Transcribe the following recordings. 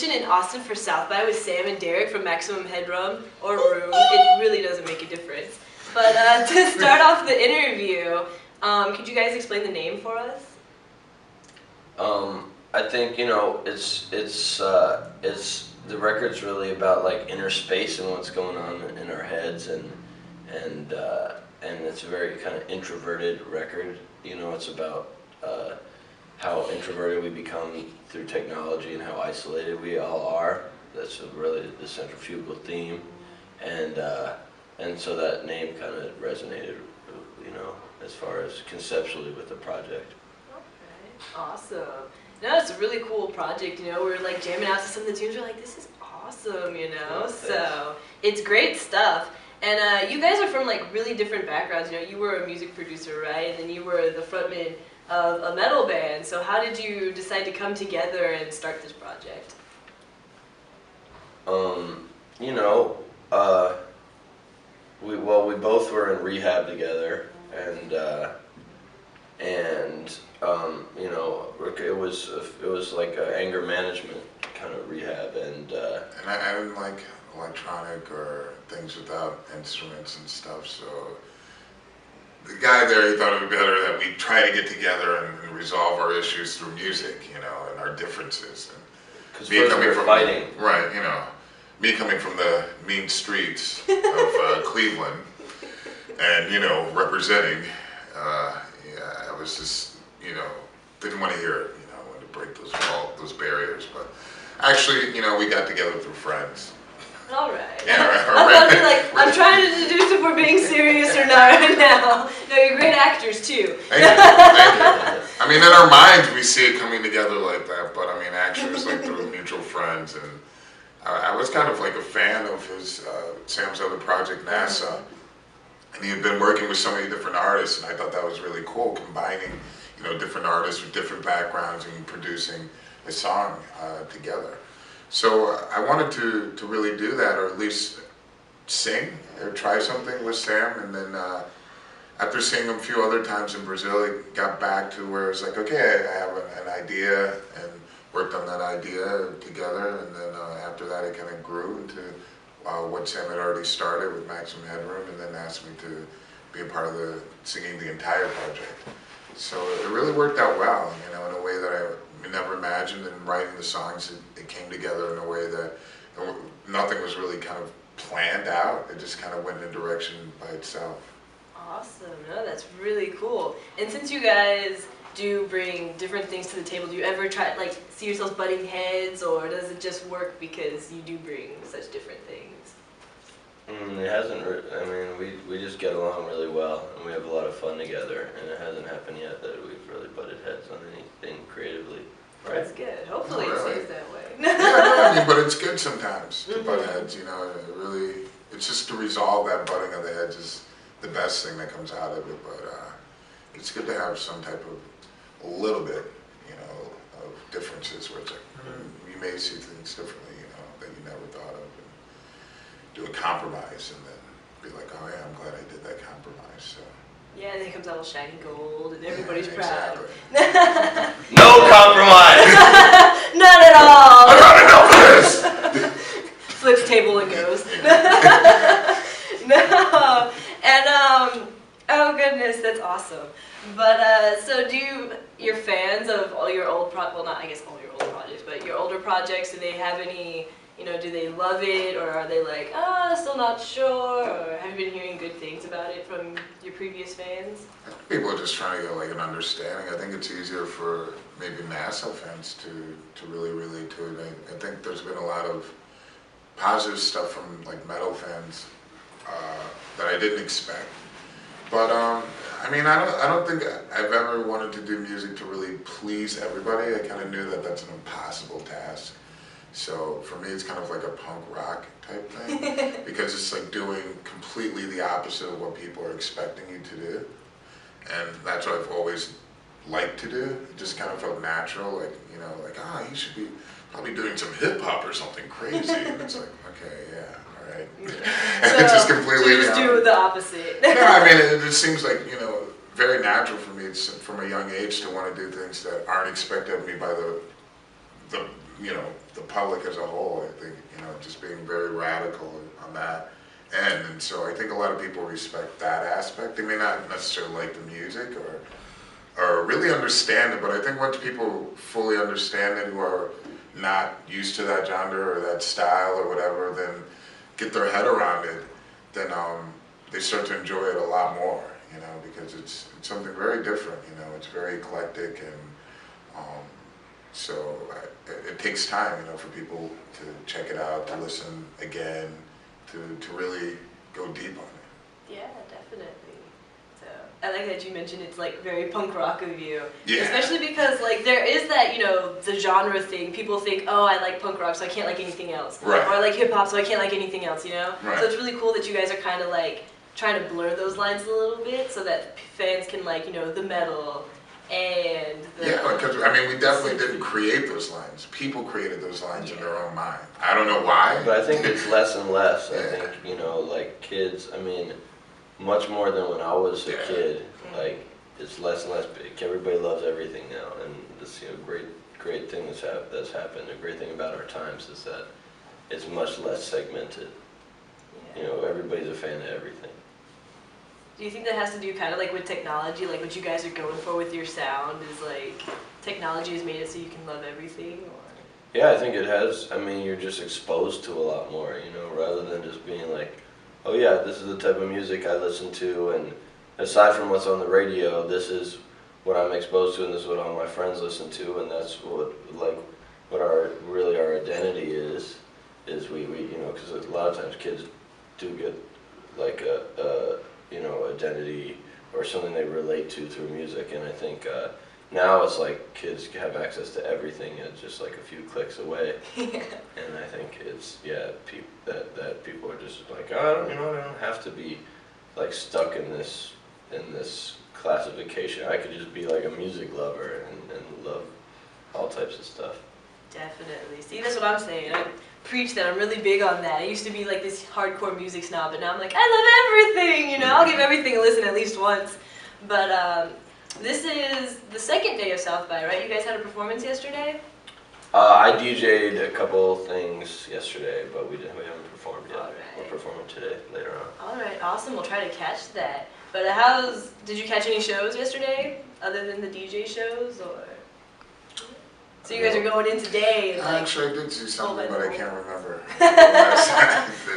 competition in Austin for South by with Sam and Derek from Maximum Hedrum, or Room. It really doesn't make a difference. But to start off the interview, could you guys explain the name for us? I think, you know, it's the record's really about like inner space and what's going on in our heads, and it's a very kind of introverted record. You know, it's about how introverted we become through technology and how isolated we all are. That's really the centrifugal theme, and so that name kind of resonated, you know, as far as conceptually with the project. Okay, awesome. No, it's a really cool project. You know, we're like jamming out to some of the tunes. We're like, this is awesome. You know, so it's great stuff. And you guys are from like really different backgrounds. You know, you were a music producer, right? And then you were the frontman of a metal band. So how did you decide to come together and start this project? You know, we both were in rehab together, and you know, it was like a anger management kind of rehab, and I didn't like electronic or things without instruments and stuff, so the guy there, he thought it would be better that we try to get together and resolve our issues through music, you know, and our differences. Because we were fighting. Right, you know, me coming from the mean streets of Cleveland and, you know, representing, I was just, you know, didn't want to hear it, you know, I wanted to break those barriers, but actually, you know, we got together through friends. All right. Yeah, right. I thought you like, I'm trying to deduce if we're being serious or not right now. No, you're great actors too. Thank you. Thank you. I mean, in our minds, we see it coming together like that, but I mean, actually, it's like through mutual friends, and I was kind of like a fan of his Sam's other project, NASA, and he had been working with so many different artists, and I thought that was really cool, combining, you know, different artists with different backgrounds and producing a song together. So I wanted to really do that, or at least sing or try something with Sam. And then after seeing him a few other times in Brazil, it got back to where it's like, okay, I have an idea, and worked on that idea together. And then after that, it kind of grew into what Sam had already started with Maximum Hedrum, and then asked me to be a part of singing the entire project. So it really worked out well, you know, in a way that I never imagined. And writing the songs, it came together in a way that nothing was really kind of planned out. It just kind of went in a direction by itself. Awesome. No, that's really cool. And since you guys do bring different things to the table, do you ever try, like, see yourselves butting heads, or does it just work because you do bring such different things? It hasn't. I mean, we just get along really well, and we have a lot of fun together. And it hasn't happened yet that we've really butted heads on anything creatively. Right? That's good. Hopefully it stays that way. Yeah, no, I mean, but it's good sometimes to butt heads. You know, it's just to resolve that butting of the heads is the best thing that comes out of it. But it's good to have some type of a little bit, you know, of differences where it's like you may see things differently, you know, that you never thought of. Do a compromise and then be like, oh yeah, I'm glad I did that compromise. So. Yeah, and then it comes out all shiny gold and everybody's proud. Exactly. No compromise! None at all! I gotta know this! Flips table and goes. No. And oh goodness, that's awesome. But so you're fans of all your old well, not I guess all your old projects, but your older projects, do they have any, you know, do they love it, or are they like, still not sure, or have you been hearing good things about it from your previous fans? I think people are just trying to get like an understanding. I think it's easier for maybe NASA fans to really relate to it. I think there's been a lot of positive stuff from like metal fans that I didn't expect. But I mean, I don't think I've ever wanted to do music to really please everybody. I kind of knew that that's an impossible task. So for me, it's kind of like a punk rock type thing, because it's like doing completely the opposite of what people are expecting you to do. And that's what I've always liked to do. It just kind of felt natural, like, you know, like, you should be probably doing some hip hop or something crazy. And it's like, okay, yeah, all right. So, it's just completely. So you just do the opposite. No, I mean, it just seems like, you know, very natural for me. It's from a young age to want to do things that aren't expected of me by the the public as a whole. I think, just being very radical on that end. And so I think a lot of people respect that aspect. They may not necessarily like the music or really understand it, but I think once people fully understand it, who are not used to that genre or that style or whatever, then get their head around it, then they start to enjoy it a lot more, because it's something very different, it's very eclectic, and so it takes time, for people to check it out, to listen again, to really go deep on it. Yeah, definitely. So I like that you mentioned it's like very punk rock of you. Yeah. Especially because like there is that, the genre thing. People think, oh, I like punk rock, so I can't like anything else. Right. Or I like hip hop, so I can't like anything else, Right. So it's really cool that you guys are kind of like trying to blur those lines a little bit so that fans can like, the metal and the... Yeah, because we definitely didn't create those lines. People created those lines in their own mind. I don't know why. But I think it's less and less. Yeah. I think, like kids, much more than when I was a kid, like it's less and less big. Everybody loves everything now, and this great thing that's happened. The great thing about our times is that it's much less segmented. Yeah. Everybody's a fan of everything. Do you think that has to do kind of like with technology, like what you guys are going for with your sound is like technology has made it so you can love everything? Or? Yeah, I think it has. You're just exposed to a lot more, rather than just being like, oh yeah, this is the type of music I listen to, and aside from what's on the radio, this is what I'm exposed to, and this is what all my friends listen to, and that's what our identity is we because a lot of times kids do get like a identity or something they relate to through music, and I think now it's like kids have access to everything. It's just like a few clicks away, and I think it's that people are just like, oh, I don't have to be like stuck in this classification. I could just be like a music lover and love all types of stuff. Definitely. See, that's what I'm saying. I preach that. I'm really big on that. I used to be like this hardcore music snob, but now I'm like, I love everything, I'll give everything a listen at least once. But this is the second day of South by, right? You guys had a performance yesterday? I DJ'd a couple things yesterday, but we haven't performed yet. Right. We're performing today, later on. All right, awesome. We'll try to catch that. But did you catch any shows yesterday, other than the DJ shows, or? So you guys are going in today? And Actually, I did see something, but I can't remember.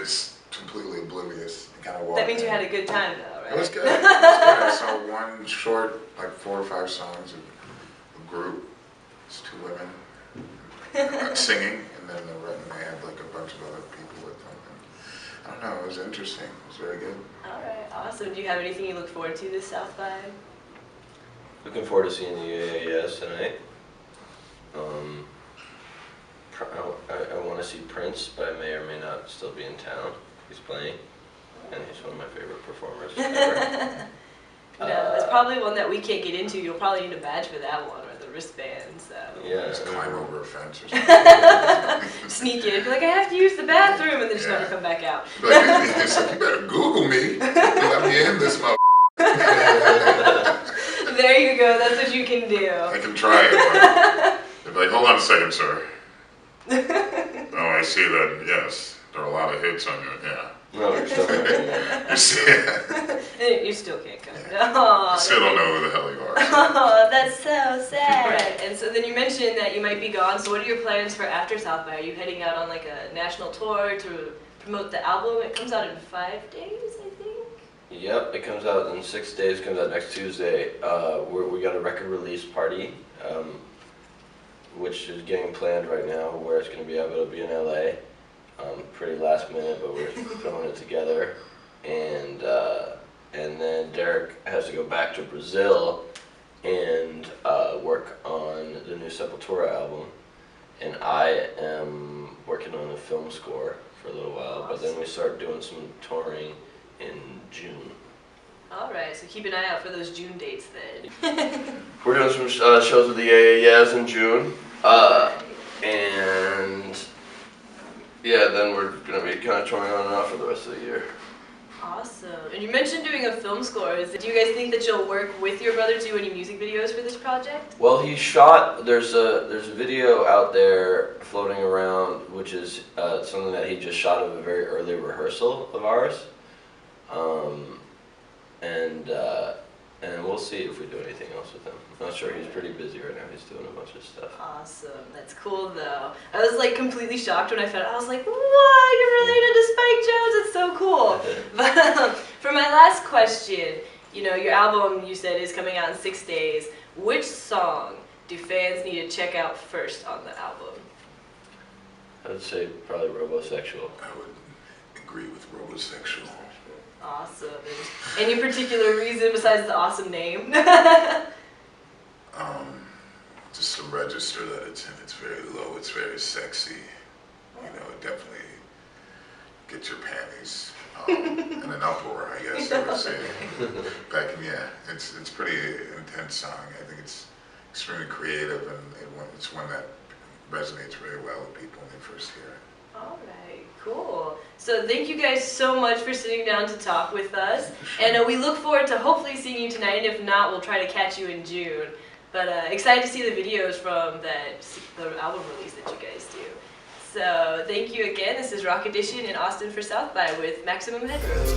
It's completely oblivious. I kind of walked that means you in. had a good time, though, right? It was good. I saw one short, like 4 or 5 songs of a group. It's 2 women singing, and then they had like a bunch of other people with them. And I don't know, it was interesting. It was very good. All right, awesome. Do you have anything you look forward to this South by? Looking forward to seeing the AAS tonight. I want to see Prince, but I may or may not still be in town. He's playing, and he's one of my favorite performers ever. No, it's probably one that we can't get into. You'll probably need a badge for that one, or the wristband, so. Yeah. Just climb over a fence or something. Sneak in, be like, I have to use the bathroom, and then just never come back out. Like, you better Google me. Let me in this mother. There you go, that's what you can do. I can try it. They're like, hold on a second, sir. Oh, I see that, yes. There are a lot of hits on you, yeah. No, you're still not in there. You still can't come. Yeah. Oh, I still don't know who the hell you are. Oh, that's so sad. Right, and so then you mentioned that you might be gone, so what are your plans for after South by? Are you heading out on like a national tour to promote the album? It comes out in 5 days, I think? Yep, it comes out in 6 days, comes out next Tuesday. We got a record release party, which is getting planned right now, where it's going to be at. It'll be in LA. Pretty last minute, but we're throwing it together. And then Derek has to go back to Brazil and work on the new Sepultura album. And I am working on a film score for a little while, but then we start doing some touring in June. Alright, so keep an eye out for those June dates then. We're doing some shows with the AAS in June, and yeah, then we're going to be kind of touring on and off for the rest of the year. Awesome. And you mentioned doing a film score. Do you guys think that you'll work with your brother to do any music videos for this project? Well, he shot. There's a video out there floating around, which is something that he just shot of a very early rehearsal of ours, and we'll see if we do anything else with him. I'm not sure. He's pretty busy right now. He's doing a bunch of stuff. Awesome. That's cool though. I was like completely shocked when I found out. I was like, what? You're related to Spike Jones? It's so cool. But for my last question, you know, your album you said is coming out in 6 days. Which song do fans need to check out first on the album? I would say probably Robosexual. I would agree with Robosexual. Awesome. And any particular reason besides the awesome name? Just to register that it's very low, it's very sexy. You know, it definitely gets your panties in an uproar, I guess I would say. It's pretty intense song. I think it's extremely creative, and it's one that resonates very well with people when they first hear it. All right, cool. So thank you guys so much for sitting down to talk with us. And we look forward to hopefully seeing you tonight. And if not, we'll try to catch you in June. But excited to see the videos from the album release that you guys do. So thank you again. This is Rock Edition in Austin for South by with Maximum Hedrum.